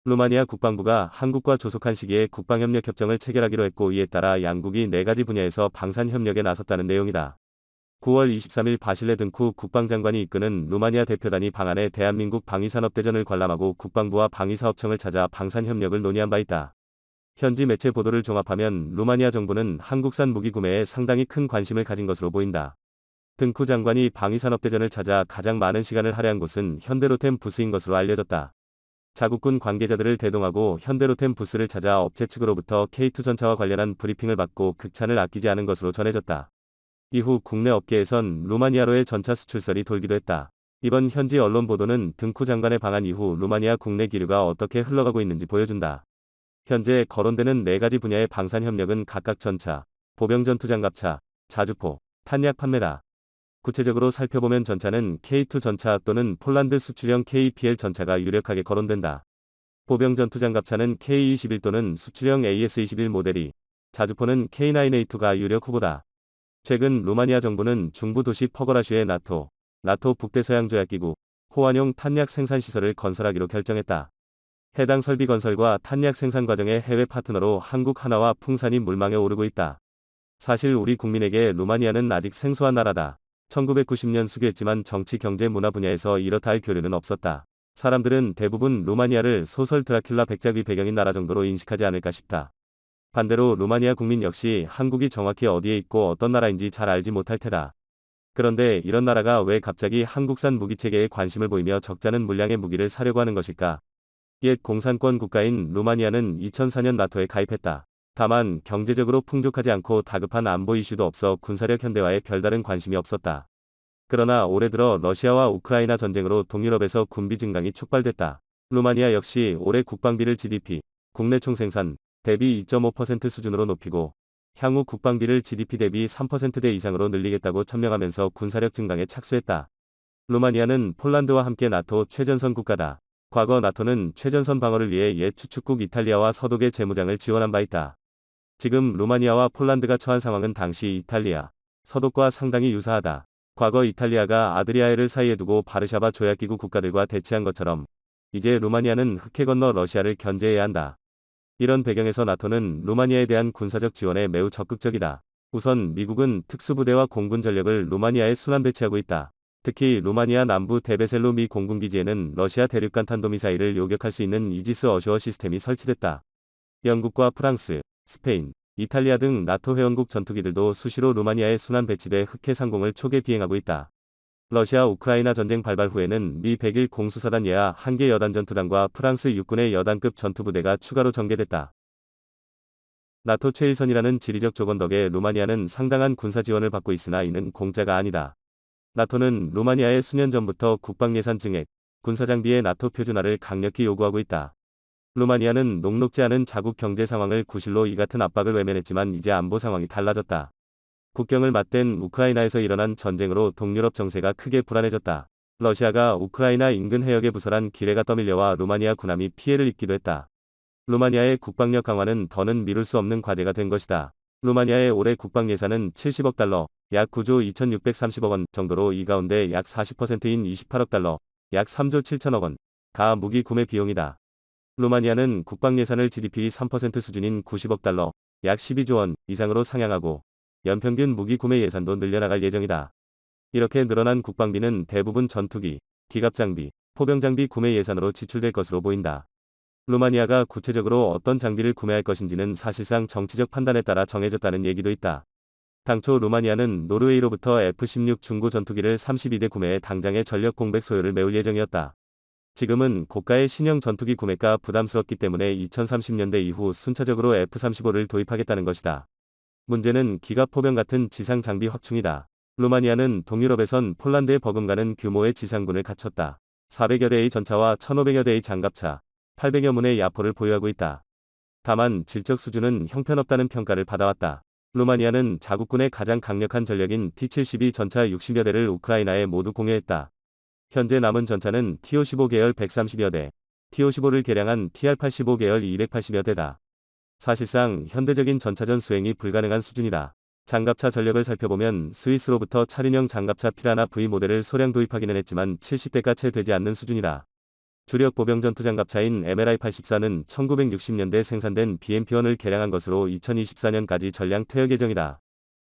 루마니아 국방부가 한국과 조속한 시기에 국방협력 협정을 체결하기로 했고, 이에 따라 양국이 4가지 분야에서 방산협력에 나섰다는 내용이다. 9월 23일 바실레 등쿠 국방장관이 이끄는 루마니아 대표단이 방안에 대한민국 방위산업대전을 관람하고 국방부와 방위사업청을 찾아 방산협력을 논의한 바 있다. 현지 매체 보도를 종합하면 루마니아 정부는 한국산 무기 구매에 상당히 큰 관심을 가진 것으로 보인다. 등쿠 장관이 방위산업대전을 찾아 가장 많은 시간을 할애한 곳은 현대로템 부스인 것으로 알려졌다. 자국군 관계자들을 대동하고 현대로템 부스를 찾아 업체 측으로부터 K2 전차와 관련한 브리핑을 받고 극찬을 아끼지 않은 것으로 전해졌다. 이후 국내 업계에선 루마니아로의 전차 수출설이 돌기도 했다. 이번 현지 언론 보도는 등쿠 장관의 방한 이후 루마니아 국내 기류가 어떻게 흘러가고 있는지 보여준다. 현재 거론되는 4가지 분야의 방산협력은 각각 전차, 보병전투장갑차, 자주포, 탄약 판매다. 구체적으로 살펴보면 전차는 K2 전차 또는 폴란드 수출형 KPL 전차가 유력하게 거론된다. 보병전투장갑차는 K21 또는 수출형 AS21 모델이, 자주포는 K9A2가 유력 후보다. 최근 루마니아 정부는 중부 도시 퍼거라슈에 나토 북대서양조약기구, 호환용 탄약 생산시설을 건설하기로 결정했다. 해당 설비 건설과 탄약 생산 과정의 해외 파트너로 한국 하나와 풍산이 물망에 오르고 있다. 사실 우리 국민에게 루마니아는 아직 생소한 나라다. 1990년 수교했지만 정치, 경제, 문화 분야에서 이렇다 할 교류는 없었다. 사람들은 대부분 루마니아를 소설 드라큘라 백작의 배경인 나라 정도로 인식하지 않을까 싶다. 반대로 루마니아 국민 역시 한국이 정확히 어디에 있고 어떤 나라인지 잘 알지 못할 테다. 그런데 이런 나라가 왜 갑자기 한국산 무기체계에 관심을 보이며 적잖은 물량의 무기를 사려고 하는 것일까? 옛 공산권 국가인 루마니아는 2004년 나토에 가입했다. 다만 경제적으로 풍족하지 않고 다급한 안보 이슈도 없어 군사력 현대화에 별다른 관심이 없었다. 그러나 올해 들어 러시아와 우크라이나 전쟁으로 동유럽에서 군비 증강이 촉발됐다. 루마니아 역시 올해 국방비를 GDP, 국내 총생산 대비 2.5% 수준으로 높이고 향후 국방비를 GDP 대비 3%대 이상으로 늘리겠다고 천명하면서 군사력 증강에 착수했다. 루마니아는 폴란드와 함께 나토 최전선 국가다. 과거 나토는 최전선 방어를 위해 옛 주축국 이탈리아와 서독의 재무장을 지원한 바 있다. 지금 루마니아와 폴란드가 처한 상황은 당시 이탈리아, 서독과 상당히 유사하다. 과거 이탈리아가 아드리아해를 사이에 두고 바르샤바 조약기구 국가들과 대치한 것처럼 이제 루마니아는 흑해 건너 러시아를 견제해야 한다. 이런 배경에서 나토는 루마니아에 대한 군사적 지원에 매우 적극적이다. 우선 미국은 특수부대와 공군 전력을 루마니아에 순환 배치하고 있다. 특히 루마니아 남부 데베셀로 미 공군기지에는 러시아 대륙간 탄도미사일을 요격할 수 있는 이지스 어슈어 시스템이 설치됐다. 영국과 프랑스, 스페인, 이탈리아 등 나토 회원국 전투기들도 수시로 루마니아에 순환 배치돼 흑해 상공을 초계 비행하고 있다. 러시아 우크라이나 전쟁 발발 후에는 미 101 공수사단 예하 1개 여단 전투단과 프랑스 육군의 여단급 전투부대가 추가로 전개됐다. 나토 최일선이라는 지리적 조건 덕에 루마니아는 상당한 군사 지원을 받고 있으나 이는 공짜가 아니다. 나토는 루마니아에 수년 전부터 국방예산 증액, 군사장비의 나토 표준화를 강력히 요구하고 있다. 루마니아는 녹록지 않은 자국 경제 상황을 구실로 이 같은 압박을 외면했지만 이제 안보 상황이 달라졌다. 국경을 맞댄 우크라이나에서 일어난 전쟁으로 동유럽 정세가 크게 불안해졌다. 러시아가 우크라이나 인근 해역에 부설한 기뢰가 떠밀려와 루마니아 군함이 피해를 입기도 했다. 루마니아의 국방력 강화는 더는 미룰 수 없는 과제가 된 것이다. 루마니아의 올해 국방 예산은 70억 달러, 약 9조 2630억 원 정도로 이 가운데 약 40%인 28억 달러, 약 3조 7천억 원가 무기 구매 비용이다. 루마니아는 국방 예산을 GDP 3% 수준인 90억 달러, 약 12조 원 이상으로 상향하고 연평균 무기 구매 예산도 늘려나갈 예정이다. 이렇게 늘어난 국방비는 대부분 전투기, 기갑장비, 포병장비 구매 예산으로 지출될 것으로 보인다. 루마니아가 구체적으로 어떤 장비를 구매할 것인지는 사실상 정치적 판단에 따라 정해졌다는 얘기도 있다. 당초 루마니아는 노르웨이로부터 F-16 중고 전투기를 32대 구매해 당장의 전력 공백 소요를 메울 예정이었다. 지금은 고가의 신형 전투기 구매가 부담스럽기 때문에 2030년대 이후 순차적으로 F-35를 도입하겠다는 것이다. 문제는 기갑 포병 같은 지상 장비 확충이다. 루마니아는 동유럽에선 폴란드에 버금가는 규모의 지상군을 갖췄다. 400여 대의 전차와 1500여 대의 장갑차, 800여 문의 야포를 보유하고 있다. 다만 질적 수준은 형편없다는 평가를 받아왔다. 루마니아는 자국군의 가장 강력한 전력인 T-72 전차 60여 대를 우크라이나에 모두 공여했다. 현재 남은 전차는 T-55 계열 130여 대, T-55를 개량한 TR-85 계열 280여 대다. 사실상 현대적인 전차전 수행이 불가능한 수준이다. 장갑차 전력을 살펴보면 스위스로부터 차륜형 장갑차 피라나 V 모델을 소량 도입하기는 했지만 70대가 채 되지 않는 수준이다. 주력 보병 전투장갑차인 MLI-84는 1960년대 생산된 BMP-1을 개량한 것으로 2024년까지 전량 퇴역 예정이다.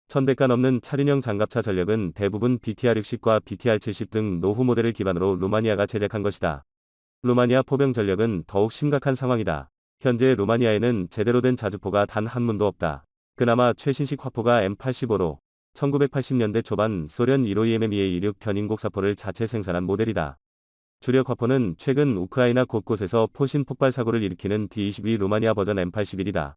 1000대가 넘는 차륜형 장갑차 전력은 대부분 BTR-60과 BTR-70 등 노후 모델을 기반으로 루마니아가 제작한 것이다. 루마니아 포병 전력은 더욱 심각한 상황이다. 현재 루마니아에는 제대로 된 자주포가 단 한 문도 없다. 그나마 최신식 화포가 M85로 1980년대 초반 소련 15EMMEA-26 견인곡사포를 자체 생산한 모델이다. 주력 화포는 최근 우크라이나 곳곳에서 포신 폭발 사고를 일으키는 D-22 루마니아 버전 M81이다.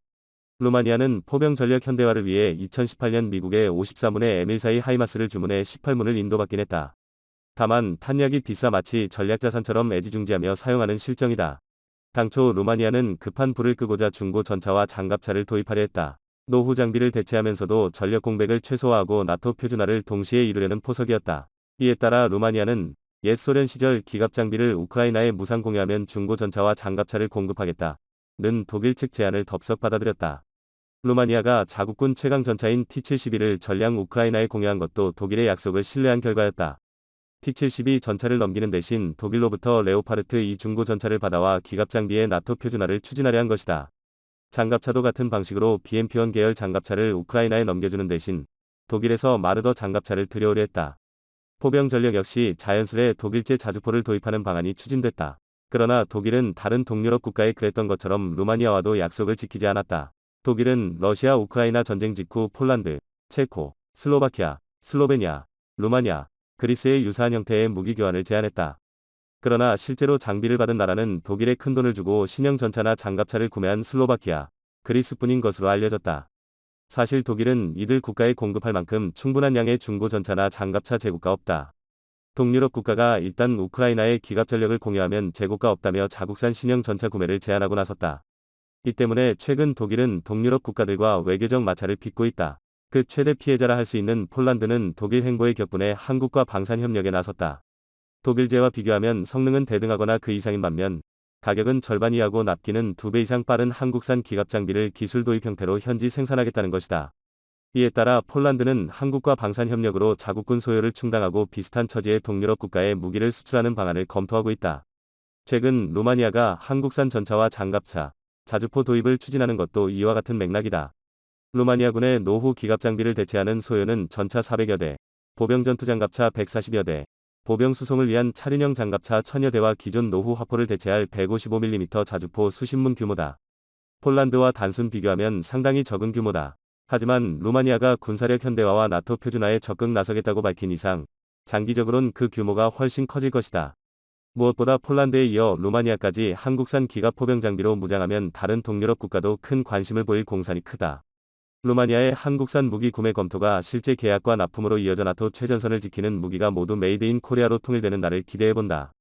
루마니아는 포병 전력 현대화를 위해 2018년 미국의 54문의 M142 하이마스를 주문해 18문을 인도받긴 했다. 다만 탄약이 비싸 마치 전략자산처럼 애지중지하며 사용하는 실정이다. 당초 루마니아는 급한 불을 끄고자 중고 전차와 장갑차를 도입하려 했다. 노후 장비를 대체하면서도 전력 공백을 최소화하고 나토 표준화를 동시에 이루려는 포석이었다. 이에 따라 루마니아는 옛 소련 시절 기갑 장비를 우크라이나에 무상 공유하면 중고 전차와 장갑차를 공급하겠다는 독일 측 제안을 덥석 받아들였다. 루마니아가 자국군 최강 전차인 T-72를 전량 우크라이나에 공유한 것도 독일의 약속을 신뢰한 결과였다. T-72 전차를 넘기는 대신 독일로부터 레오파르트 2 중고 전차를 받아와 기갑 장비의 나토 표준화를 추진하려 한 것이다. 장갑차도 같은 방식으로 BMP-1 계열 장갑차를 우크라이나에 넘겨주는 대신 독일에서 마르더 장갑차를 들여오려 했다. 포병 전력 역시 자연스레 독일제 자주포를 도입하는 방안이 추진됐다. 그러나 독일은 다른 동유럽 국가에 그랬던 것처럼 루마니아와도 약속을 지키지 않았다. 독일은 러시아 우크라이나 전쟁 직후 폴란드, 체코, 슬로바키아, 슬로베니아, 루마니아, 그리스의 유사한 형태의 무기 교환을 제안했다. 그러나 실제로 장비를 받은 나라는 독일에 큰돈을 주고 신형 전차나 장갑차를 구매한 슬로바키아, 그리스뿐인 것으로 알려졌다. 사실 독일은 이들 국가에 공급할 만큼 충분한 양의 중고 전차나 장갑차 재고가 없다. 동유럽 국가가 일단 우크라이나의 기갑 전력을 공유하면 재고가 없다며 자국산 신형 전차 구매를 제한하고 나섰다. 이 때문에 최근 독일은 동유럽 국가들과 외교적 마찰을 빚고 있다. 그 최대 피해자라 할 수 있는 폴란드는 독일 행보의 격분에 한국과 방산협력에 나섰다. 독일제와 비교하면 성능은 대등하거나 그 이상인 반면 가격은 절반 이하고 납기는 2배 이상 빠른 한국산 기갑 장비를 기술 도입 형태로 현지 생산하겠다는 것이다. 이에 따라 폴란드는 한국과 방산협력으로 자국군 소요를 충당하고 비슷한 처지의 동유럽 국가에 무기를 수출하는 방안을 검토하고 있다. 최근 루마니아가 한국산 전차와 장갑차, 자주포 도입을 추진하는 것도 이와 같은 맥락이다. 루마니아군의 노후 기갑 장비를 대체하는 소요는 전차 400여 대, 보병 전투장갑차 140여 대, 보병 수송을 위한 차륜형 장갑차 1000여 대와 기존 노후 화포를 대체할 155mm 자주포 수십 문 규모다. 폴란드와 단순 비교하면 상당히 적은 규모다. 하지만 루마니아가 군사력 현대화와 나토 표준화에 적극 나서겠다고 밝힌 이상 장기적으론 그 규모가 훨씬 커질 것이다. 무엇보다 폴란드에 이어 루마니아까지 한국산 기갑 포병 장비로 무장하면 다른 동유럽 국가도 큰 관심을 보일 공산이 크다. 루마니아의 한국산 무기 구매 검토가 실제 계약과 납품으로 이어져 나토 최전선을 지키는 무기가 모두 메이드 인 코리아로 통일되는 날을 기대해본다.